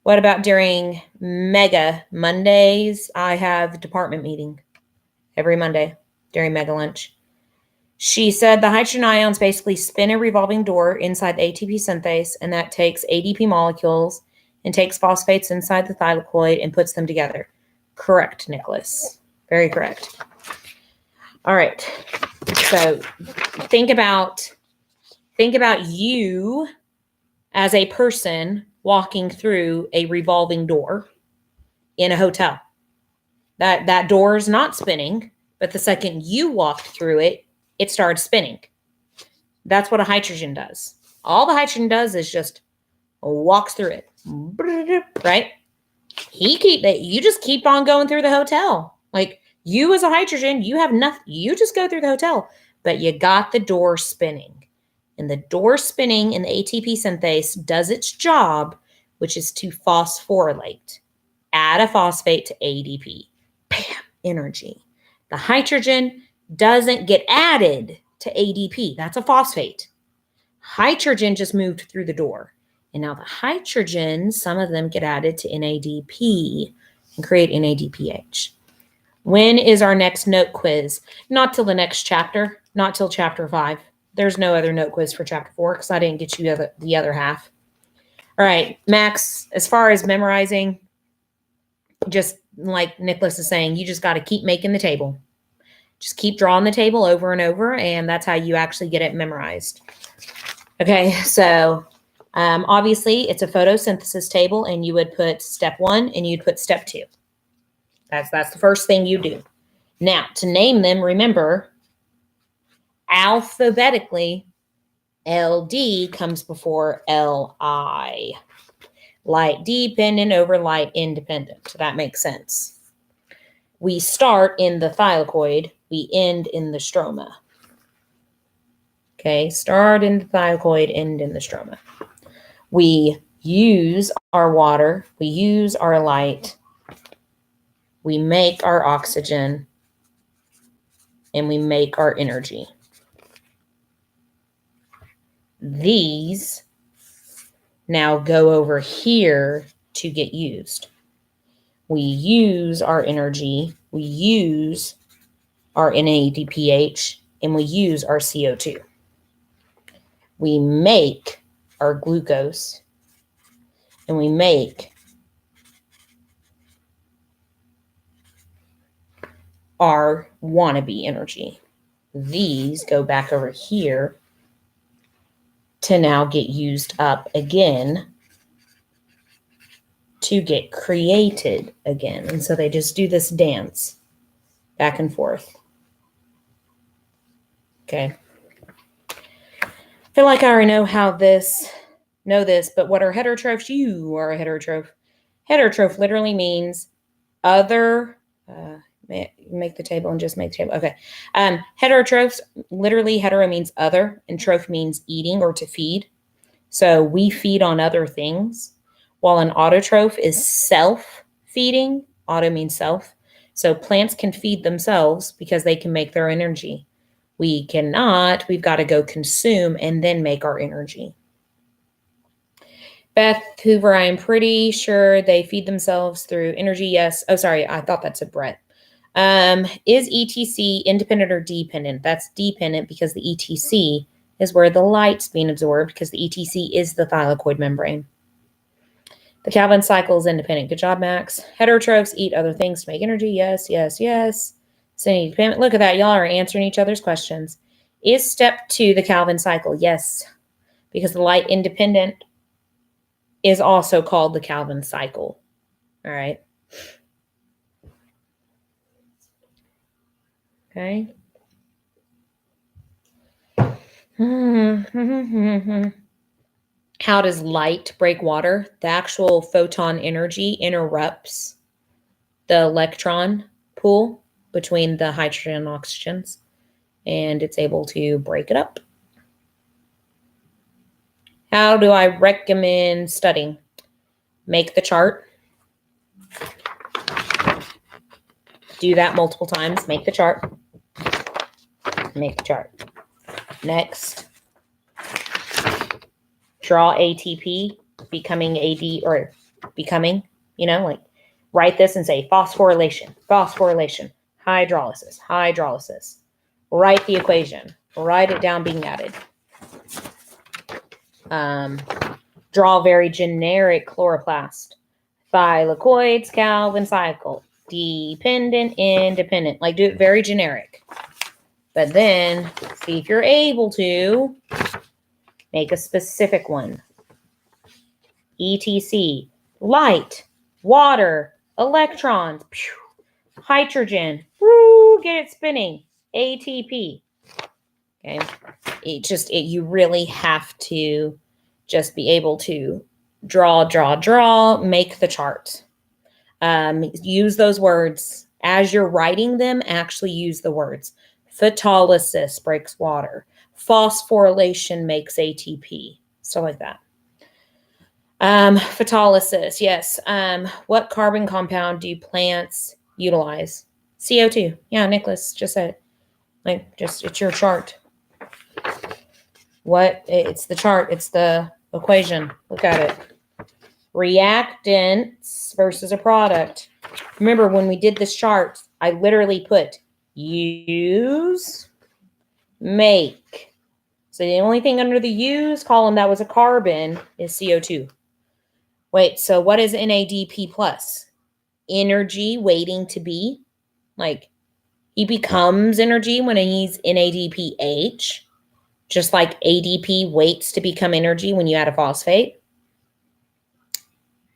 What about during Mega Mondays? I have department meeting every Monday during Mega Lunch. She said the hydrogen ions basically spin a revolving door inside the ATP synthase, and that takes ADP molecules and takes phosphates inside the thylakoid and puts them together. Correct, Nicholas. Very correct. All right. So think about you as a person walking through a revolving door in a hotel. That door is not spinning, but the second you walked through it, it started spinning. That's what a hydrogen does. All the hydrogen does is just walks through it, right? You just keep on going through the hotel. Like you as a hydrogen, you have nothing. You just go through the hotel, but you got the door spinning. And the door spinning in the ATP synthase does its job, which is to phosphorylate. Add a phosphate to ADP. Bam, energy. The hydrogen doesn't get added to ADP. That's a phosphate. Hydrogen just moved through the door. And now the hydrogen, some of them get added to NADP and create NADPH. When is our next note quiz? Not till the next chapter, not till chapter 5. There's no other note quiz for chapter 4 because I didn't get you the other half. All right, Max, as far as memorizing, just like Nicholas is saying, you just got to keep making the table. Just keep drawing the table over and over, and that's how you actually get it memorized. Okay, so obviously it's a photosynthesis table, and you would put step 1 and you'd put step 2. That's the first thing you do. Now, to name them, remember, alphabetically, LD comes before LI. Light dependent over light independent. So that makes sense. We start in the thylakoid. We end in the stroma. Okay, start in the thylakoid, end in the stroma. We use our water. We use our light. We make our oxygen. And we make our energy. These now go over here to get used. We use our energy, we use our NADPH, and we use our CO2. We make our glucose, and we make our wannabe energy. These go back over here to now get used up again to get created again. And so they just do this dance back and forth. Okay. I feel like I already know this, but what are heterotrophs? You are a heterotroph. Heterotroph literally means other, make the table and just make the table. Okay. Heterotrophs, literally hetero means other, and troph means eating or to feed. So we feed on other things, while an autotroph is self-feeding. Auto means self. So plants can feed themselves because they can make their energy. We cannot. We've got to go consume and then make our energy. Beth Hoover, I am pretty sure they feed themselves through energy. Yes. Oh, sorry. I thought that said Brett. Is ETC independent or dependent? That's dependent because the ETC is where the light's being absorbed because the ETC is the thylakoid membrane. The Calvin cycle is independent. Good job, Max. Heterotrophs eat other things to make energy. Yes, yes, yes. So look at that. Y'all are answering each other's questions. Is step 2 the Calvin cycle? Yes, because the light independent is also called the Calvin cycle. All right. Okay. How does light break water? The actual photon energy interrupts the electron pool between the hydrogen and oxygens, and it's able to break it up. How do I recommend studying? Make the chart. Do that multiple times. Make the chart. Make the chart. Next, draw ATP, becoming AD, or becoming, like write this and say phosphorylation, phosphorylation, hydrolysis, hydrolysis. Write the equation. Write it down being added. Draw very generic chloroplast. Thylakoids, Calvin cycle. Dependent, independent. Like, do it very generic. But then, see if you're able to make a specific one. ETC. Light. Water. Electrons. Pew, hydrogen. Woo, get it spinning. ATP. Okay. You really have to just be able to draw, make the chart. Use those words. As you're writing them, actually use the words. Photolysis breaks water. Phosphorylation makes ATP. Stuff like that. Photolysis, yes. What carbon compound do plants utilize? CO2. Yeah, Nicholas just said it. It's your chart. It's the chart. It's the equation. Look at it. Reactants versus a product. Remember when we did this chart, I literally put use, make. So the only thing under the use column that was a carbon is CO2. Wait, so what is NADP plus? Energy waiting to be. Like, he becomes energy when he's NADPH. Just like ADP waits to become energy when you add a phosphate.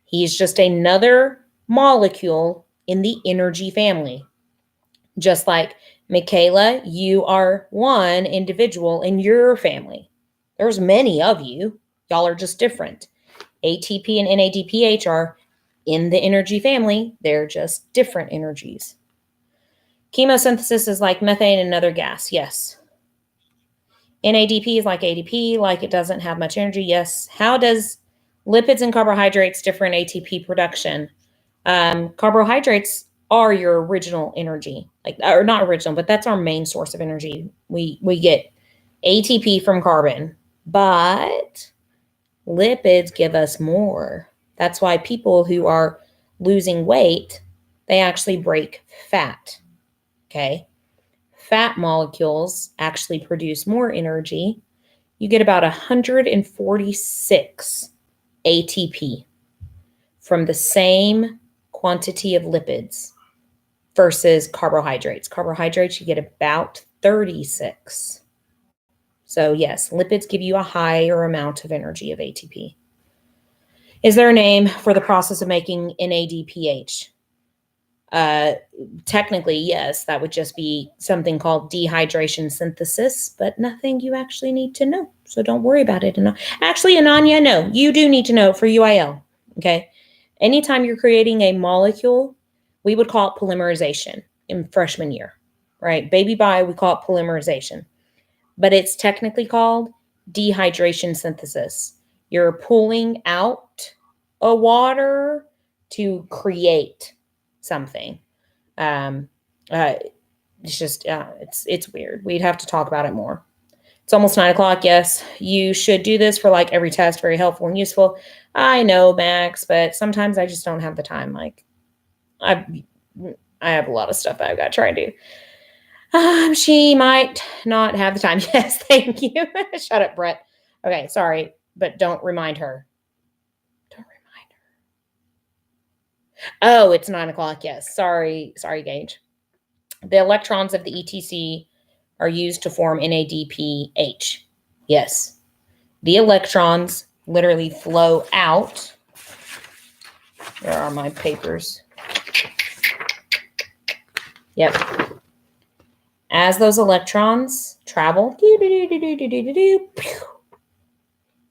He's just another molecule in the energy family. Just like Michaela, you are one individual in your family. There's many of you. Y'all are just different. ATP and NADPH are in the energy family. They're just different energies. Chemosynthesis is like methane and another gas. Yes. NADP is like ADP, like it doesn't have much energy. Yes. How does lipids and carbohydrates differ in ATP production? Carbohydrates are your original energy, or not original, but that's our main source of energy. We get ATP from carbon, but lipids give us more. That's why people who are losing weight, they actually break fat. Okay. Fat molecules actually produce more energy. You get about 146 ATP from the same quantity of lipids versus carbohydrates. Carbohydrates, you get about 36. So yes, lipids give you a higher amount of energy of ATP. Is there a name for the process of making NADPH? Technically, yes, that would just be something called dehydration synthesis, but nothing you actually need to know. So don't worry about it. Actually, Ananya, no, you do need to know for UIL. Okay. Anytime you're creating a molecule, we would call it polymerization in freshman year, right? Baby bye, we call it polymerization, but it's technically called dehydration synthesis. You're pulling out a water to create something. It's weird. We'd have to talk about it more. It's almost 9:00. Yes, you should do this for like every test. Very helpful and useful. I know, Max, but sometimes I just don't have the time. Like, I have a lot of stuff that I've got to try and do. She might not have the time. Yes, thank you. Shut up, Brett. Okay, sorry, but don't remind her. Oh, it's 9:00. Yes. Sorry, Gage. The electrons of the ETC are used to form NADPH. Yes. The electrons literally flow out. Where are my papers? Yep. As those electrons travel,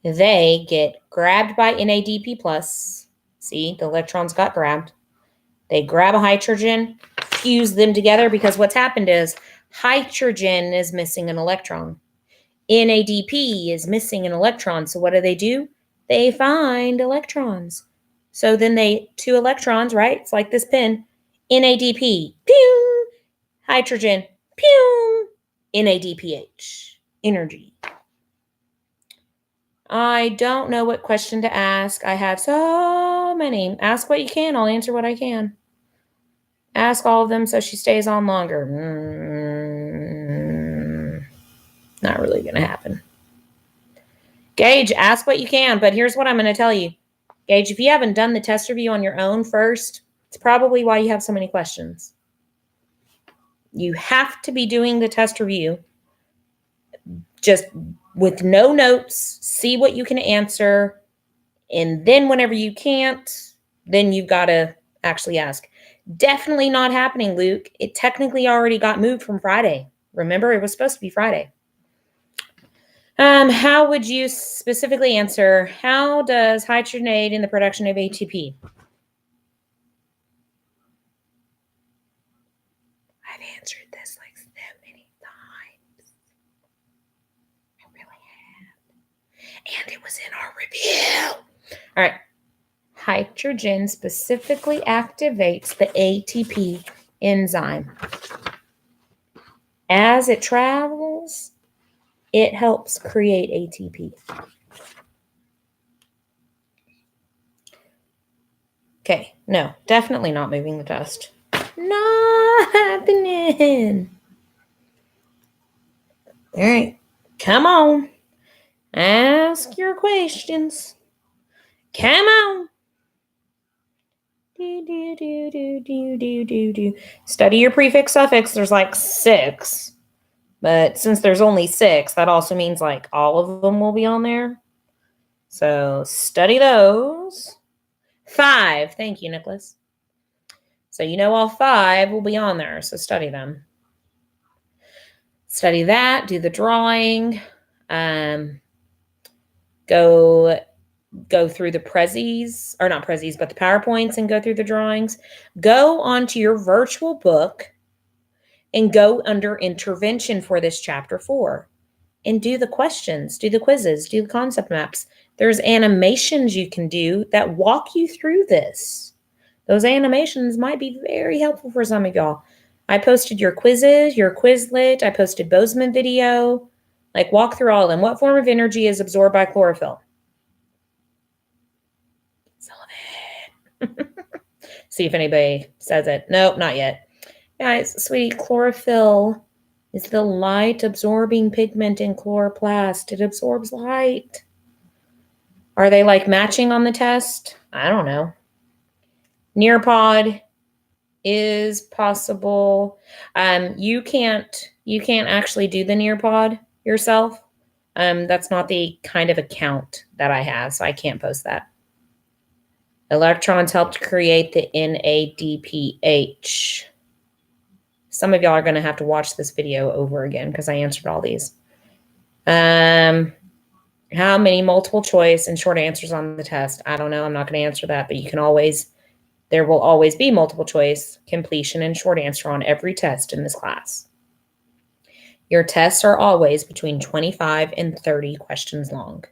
they get grabbed by NADP+. See, the electrons got grabbed. They grab a hydrogen, fuse them together, because what's happened is hydrogen is missing an electron. NADP is missing an electron. So what do? They find electrons. So then two electrons, right? It's like this pin. NADP, pew, hydrogen, pew, NADPH, energy. I don't know what question to ask. I have so many. Ask what you can. I'll answer what I can. Ask all of them so she stays on longer. Not really going to happen. Gage, ask what you can, but here's what I'm going to tell you. Gage, if you haven't done the test review on your own first, it's probably why you have so many questions. You have to be doing the test review just with no notes, see what you can answer, and then whenever you can't, then you've got to actually ask. Definitely not happening, Luke. It technically already got moved from Friday. Remember, it was supposed to be Friday. How would you specifically answer, how does hydrogen aid in the production of ATP? I've answered this like so many times. I really have. And it was in our review. All right. Hydrogen specifically activates the ATP enzyme. As it travels, it helps create ATP. Okay, no, definitely not moving the test. Not happening. All right, come on. Ask your questions. Come on. Study your prefix, suffix. There's like 6. But since there's only 6, that also means like all of them will be on there. So study those. 5. Thank you, Nicholas. So you know all 5 will be on there. So study them. Study that. Do the drawing. Go through the prezzies, or not prezzies, but the PowerPoints, and go through the drawings. Go onto your virtual book and go under intervention for this chapter 4 and do the questions, do the quizzes, do the concept maps. There's animations you can do that walk you through this. Those animations might be very helpful for some of y'all. I posted your quizzes, your Quizlet. I posted Bozeman video. Like, walk through all of them. What form of energy is absorbed by chlorophyll? See if anybody says it. Nope, not yet. Guys, sweetie, chlorophyll is the light-absorbing pigment in chloroplast. It absorbs light. Are they like matching on the test? I don't know. Nearpod is possible. You can't actually do the Nearpod yourself. That's not the kind of account that I have, so I can't post that. Electrons help to create the NADPH. Some of y'all are going to have to watch this video over again because I answered all these. How many multiple choice and short answers on the test? I don't know. I'm not going to answer that, but you can always, there will always be multiple choice, completion, and short answer on every test in this class. Your tests are always between 25 and 30 questions long.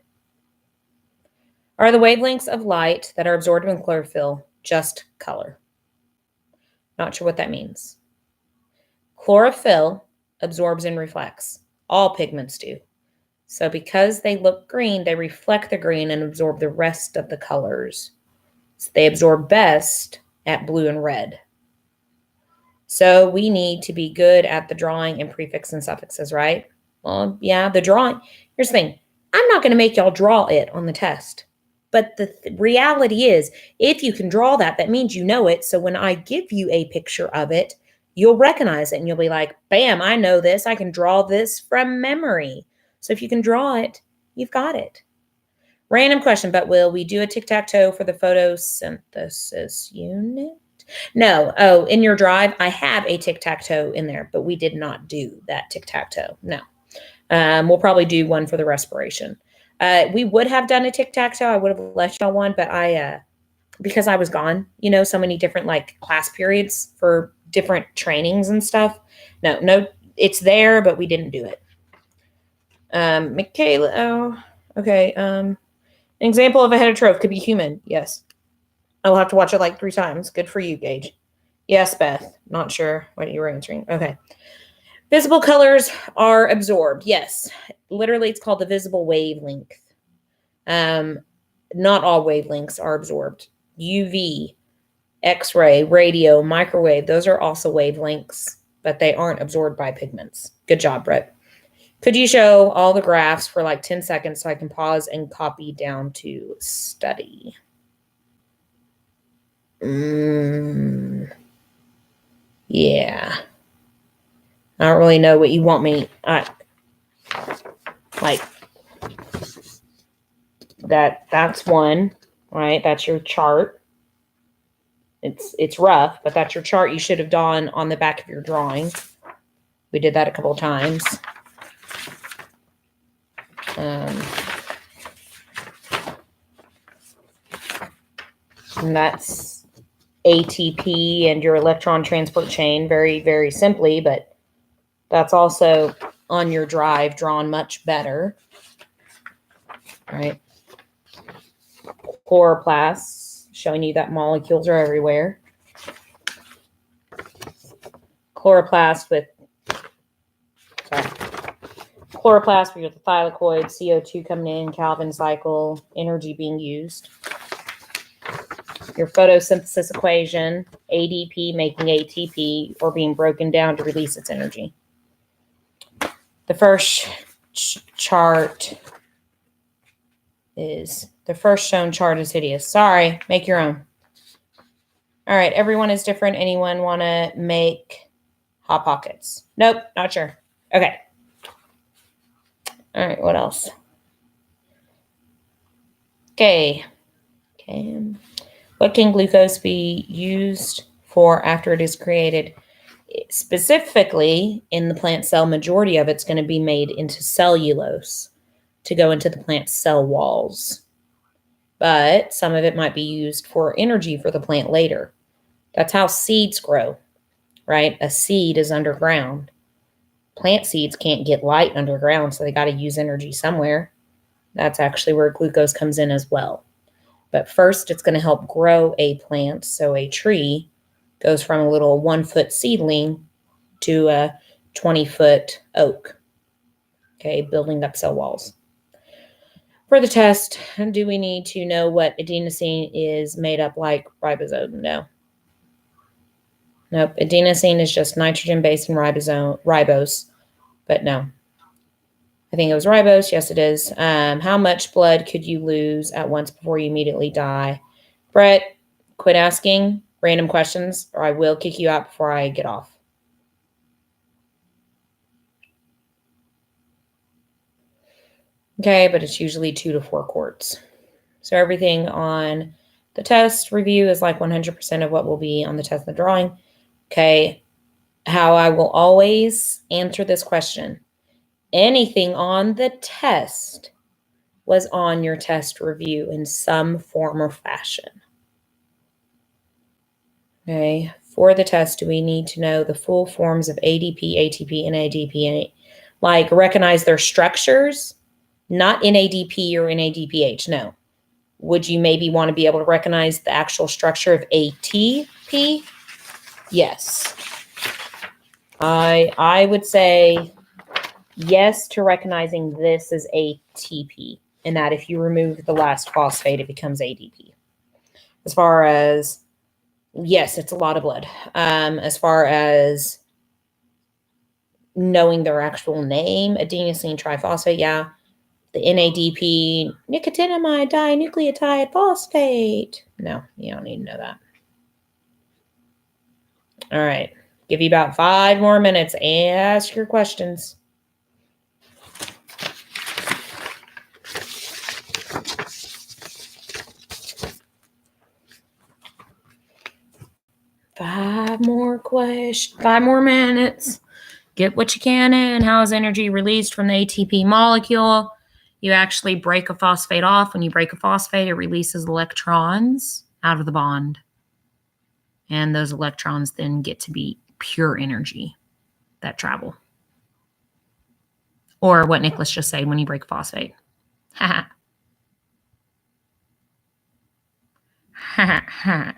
Are the wavelengths of light that are absorbed in chlorophyll just color? Not sure what that means. Chlorophyll absorbs and reflects. All pigments do. So because they look green, they reflect the green and absorb the rest of the colors. So they absorb best at blue and red. So we need to be good at the drawing and prefix and suffixes, right? Well, yeah, the drawing. Here's the thing. I'm not going to make y'all draw it on the test. But the reality is, if you can draw that, that means you know it. So when I give you a picture of it, you'll recognize it and you'll be like, bam, I know this. I can draw this from memory. So if you can draw it, you've got it. Random question, but will we do a tic-tac-toe for the photosynthesis unit? No. Oh, in your drive, I have a tic-tac-toe in there, but we did not do that tic-tac-toe. No. We'll probably do one for the respiration. We would have done a tic-tac-toe. I would have left y'all one, but because I was gone, so many different like class periods for different trainings and stuff. No, it's there, but we didn't do it. Michaela, oh, okay. An example of a heterotroph could be human. Yes. I'll have to watch it like 3 times. Good for you, Gage. Yes, Beth. Not sure what you were answering. Okay. Visible colors are absorbed. Yes. Literally, it's called the visible wavelength. Not all wavelengths are absorbed. UV, X-ray, radio, microwave, those are also wavelengths, but they aren't absorbed by pigments. Good job, Brett. Could you show all the graphs for like 10 seconds so I can pause and copy down to study? Yeah. I don't really know what you want me. Like that's one, right? That's your chart. It's rough, but that's your chart you should have done on the back of your drawing. We did that a couple of times. And that's ATP and your electron transport chain, very, very simply, but that's also on your drive drawn much better, right? Chloroplasts, showing you that molecules are everywhere. Chloroplast with the thylakoid, CO2 coming in, Calvin cycle, energy being used. Your photosynthesis equation, ADP making ATP or being broken down to release its energy. The first shown chart is hideous. Sorry, make your own. All right, everyone is different. Anyone want to make Hot Pockets? Nope, not sure. Okay. All right, what else? Okay. What can glucose be used for after it is created? Specifically, in the plant cell, majority of it's going to be made into cellulose to go into the plant cell walls. But some of it might be used for energy for the plant later. That's how seeds grow, right? A seed is underground. Plant seeds can't get light underground, so they got to use energy somewhere. That's actually where glucose comes in as well. But first, it's going to help grow a plant. So a tree goes from a little 1-foot seedling to a 20-foot oak, okay, building up cell walls. For the test, do we need to know what adenosine is made up like ribosome? No. Nope. Adenosine is just nitrogen based in ribose, but no. I think it was ribose. Yes, it is. How much blood could you lose at once before you immediately die? Brett, quit asking random questions or I will kick you out before I get off. Okay, but it's usually 2 to 4 quarts. So everything on the test review is like 100% of what will be on the test and the drawing. Okay, how I will always answer this question. Anything on the test was on your test review in some form or fashion. Okay, for the test, do we need to know the full forms of ADP, ATP, and NADP? Like recognize their structures, not NADP or NADPH, no. Would you maybe want to be able to recognize the actual structure of ATP? Yes. I would say yes to recognizing this as ATP, and that if you remove the last phosphate, it becomes ADP. As far as, yes, it's a lot of blood. As far as knowing their actual name, adenosine triphosphate, yeah. The NADP, nicotinamide dinucleotide phosphate. No, you don't need to know that. All right. Give you about 5 more minutes. Ask your questions. 5 more minutes. Get what you can in. How is energy released from the ATP molecule? You actually break a phosphate off. When you break a phosphate, it releases electrons out of the bond. And those electrons then get to be pure energy that travel. Or what Nicholas just said, when you break a phosphate. Ha ha.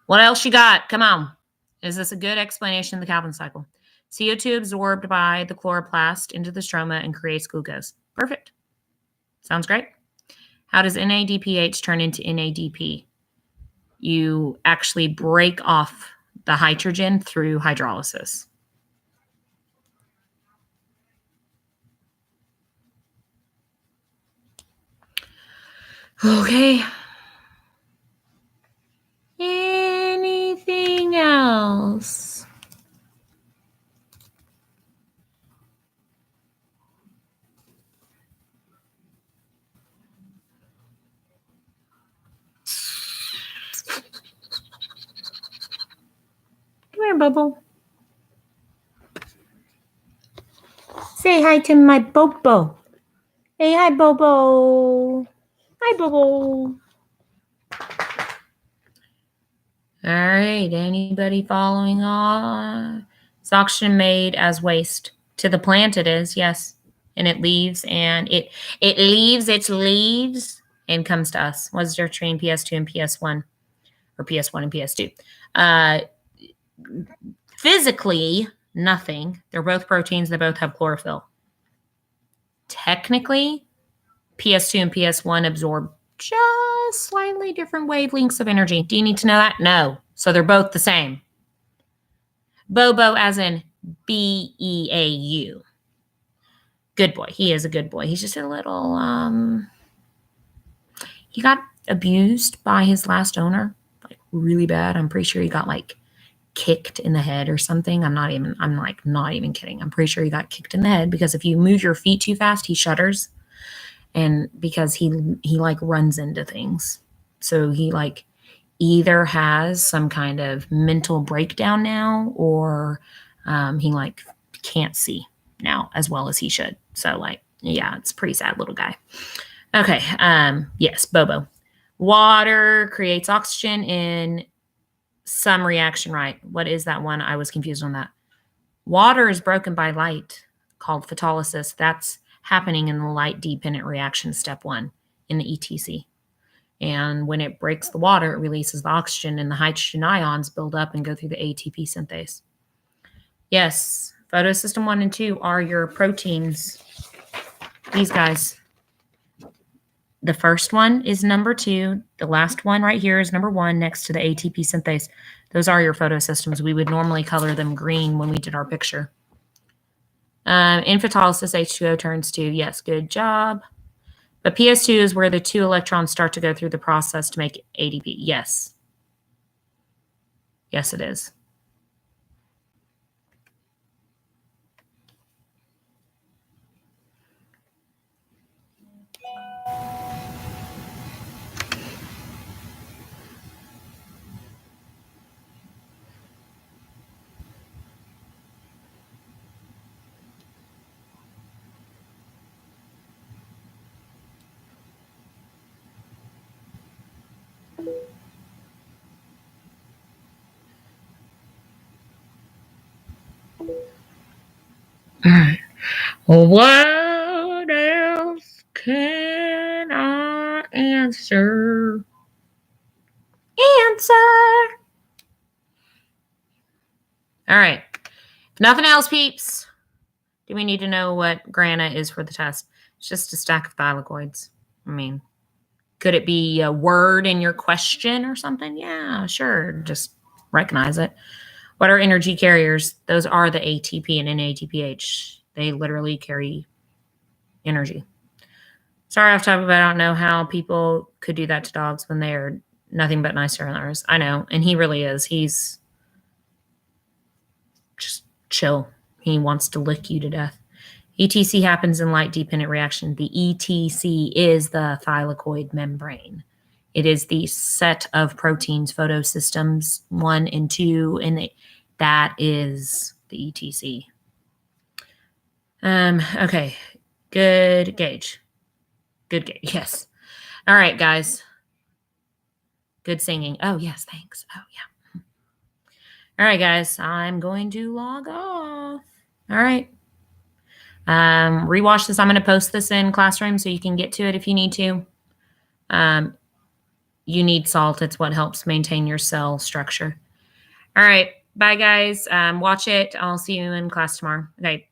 What else you got? Come on. Is this a good explanation of the Calvin cycle? CO2 absorbed by the chloroplast into the stroma and creates glucose. Perfect. Sounds great. How does NADPH turn into NADP? You actually break off the hydrogen through hydrolysis. Okay. Anything else? Come here, Bobo. Say hi to my Bobo. Hey, hi, Bobo. Hi, Bobo. All right. Anybody following on? Is oxygen made as waste? To the plant it is, yes. And it leaves and it leaves its leaves and comes to us. What is the difference between PS2 and PS1? Or PS1 and PS2? Physically, nothing. They're both proteins. They both have chlorophyll. Technically, PS2 and PS1 absorb just slightly different wavelengths of energy. Do you need to know that? No. So they're both the same. Bobo as in B-E-A-U. Good boy. He is a good boy. He's just a little, he got abused by his last owner, like really bad. I'm pretty sure he got like kicked in the head or something. I'm not even kidding. I'm pretty sure he got kicked in the head because if you move your feet too fast, he shudders. And because he like runs into things. So he like either has some kind of mental breakdown now or he like can't see now as well as he should. So like, yeah, it's a pretty sad little guy. Okay. Yes, Bobo. Water creates oxygen in some reaction, right? What is that one? I was confused on that. Water is broken by light called photolysis. That's happening in the light-dependent reaction, step 1 in the ETC. And when it breaks the water, it releases the oxygen and the hydrogen ions build up and go through the ATP synthase. Yes, photosystem 1 and 2 are your proteins. These guys. The first one is number 2. The last one right here is number 1 next to the ATP synthase. Those are your photosystems. We would normally color them green when we did our picture. In photolysis, H2O turns to, yes, good job. But PS2 is where the 2 electrons start to go through the process to make ADP. Yes. Yes, it is. All right. What else can I answer? All right. If nothing else, peeps, do we need to know what grana is for the test? It's just a stack of thylakoids. I mean, could it be a word in your question or something? Yeah, sure. Just recognize it. What are energy carriers? Those are the ATP and NADPH. They literally carry energy. Sorry off topic, but I don't know how people could do that to dogs when they are nothing but nicer than ours. I know, and he really is. He's just chill. He wants to lick you to death. ETC happens in light-dependent reaction. The ETC is the thylakoid membrane. It is the set of proteins, photosystems 1 and 2, and that is the ETC. Okay, good gauge. Good gauge, yes. All right, guys. Good singing. Oh, yes, thanks. Oh, yeah. All right, guys, I'm going to log off. All right. Rewatch this. I'm going to post this in Classroom so you can get to it if you need to. You need salt. It's what helps maintain your cell structure. All right. Bye, guys. Watch it. I'll see you in class tomorrow. Okay.